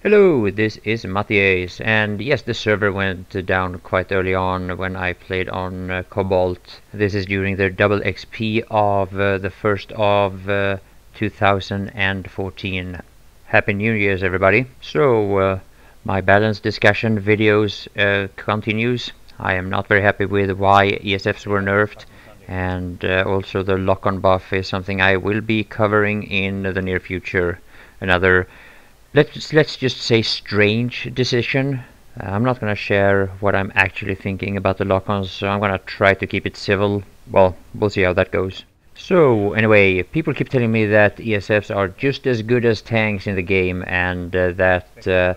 Hello, this is MattiAce, and yes, the server went down quite early on when I played on Cobalt. This is during the double XP of the 1st of 2014. Happy New Year's, everybody. So, my balance discussion videos continues. I am not very happy with why ESFs were nerfed, and also the lock-on buff is something I will be covering in the near future. Another let's just say strange decision. I'm not gonna share what I'm actually thinking about the lock-ons, so I'm gonna try to keep it civil. Well, we'll see how that goes. So anyway, people keep telling me that ESFs are just as good as tanks in the game, and that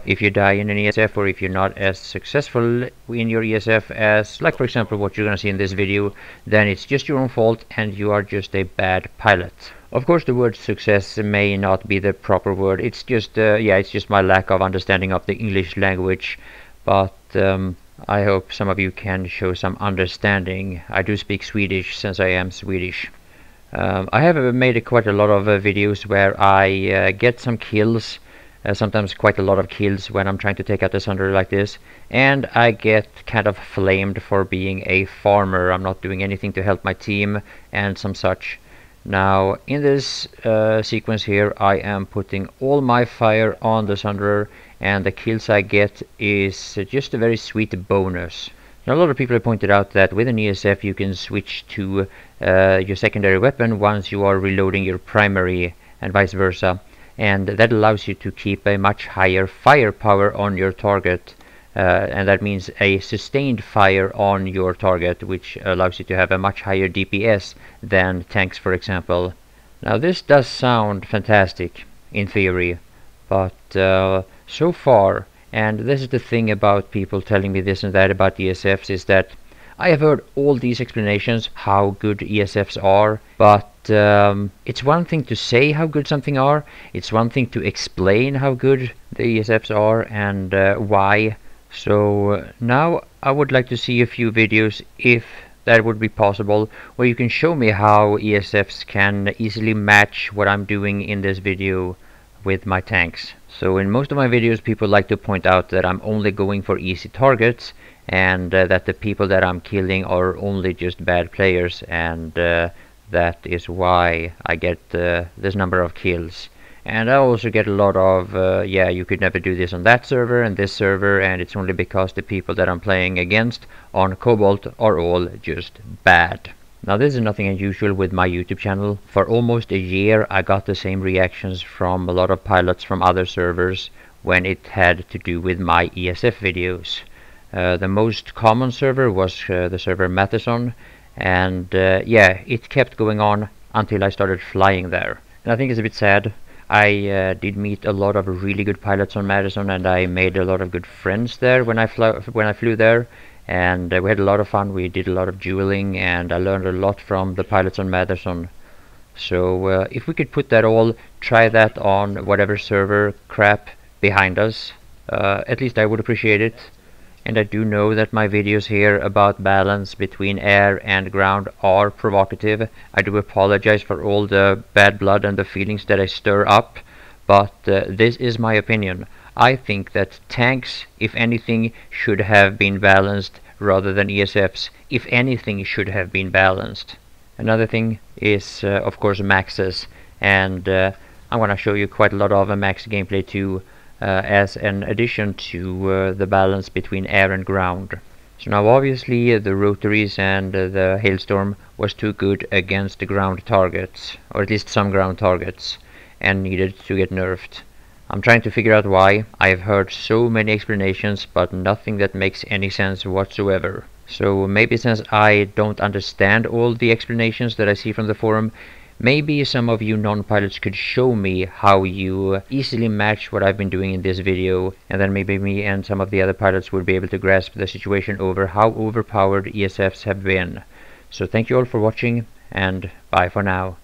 if you die in an ESF, or if you're not as successful in your ESF as, like for example, what you're gonna see in this video, then it's just your own fault and you are just a bad pilot. Of course, the word success may not be the proper word. It's just, it's just my lack of understanding of the English language. But I hope some of you can show some understanding. I do speak Swedish since I am Swedish. I have made quite a lot of videos where I get some kills, sometimes quite a lot of kills when I'm trying to take out the Sunder like this, and I get kind of flamed for being a farmer. I'm not doing anything to help my team and some such. Now in this sequence here I am putting all my fire on the Sunderer, and the kills I get is just a very sweet bonus. Now a lot of people have pointed out that with an ESF you can switch to your secondary weapon once you are reloading your primary, and vice versa, and that allows you to keep a much higher firepower on your target. And that means a sustained fire on your target, which allows you to have a much higher DPS than tanks, for example. Now this does sound fantastic in theory, but so far, and this is the thing about people telling me this and that about ESFs, is that I have heard all these explanations how good ESFs are, but it's one thing to say how good something are, it's one thing to explain how good the ESFs are and why. So now I would like to see a few videos, if that would be possible, where you can show me how ESFs can easily match what I'm doing in this video with my tanks. So in most of my videos people like to point out that I'm only going for easy targets, and that the people that I'm killing are only just bad players, and that is why I get this number of kills. And I also get a lot of, you could never do this on that server and this server, and it's only because the people that I'm playing against on Cobalt are all just bad. Now this is nothing unusual with my YouTube channel. For almost a year I got the same reactions from a lot of pilots from other servers when it had to do with my ESF videos. The most common server was the server MattiAce, and it kept going on until I started flying there. And I think it's a bit sad. I did meet a lot of really good pilots on MattiAce, and I made a lot of good friends there when I flew there, and we had a lot of fun. We did a lot of dueling, and I learned a lot from the pilots on MattiAce. So if we could put that all, try that on whatever server crap behind us, at least I would appreciate it. And I do know that my videos here about balance between air and ground are provocative. I do apologize for all the bad blood and the feelings that I stir up, but this is my opinion. I think that tanks, if anything, should have been balanced rather than ESFs. If anything should have been balanced. Another thing is of course maxes, and I'm gonna show you quite a lot of max gameplay too, as an addition to the balance between air and ground. So now obviously the rotaries and the hailstorm was too good against the ground targets, or at least some ground targets, and needed to get nerfed. I'm trying to figure out why. I've heard so many explanations, but nothing that makes any sense whatsoever. So maybe since I don't understand all the explanations that I see from the forum, maybe some of you non-pilots could show me how you easily match what I've been doing in this video, and then maybe me and some of the other pilots would be able to grasp the situation over how overpowered ESFs have been. So thank you all for watching, and bye for now.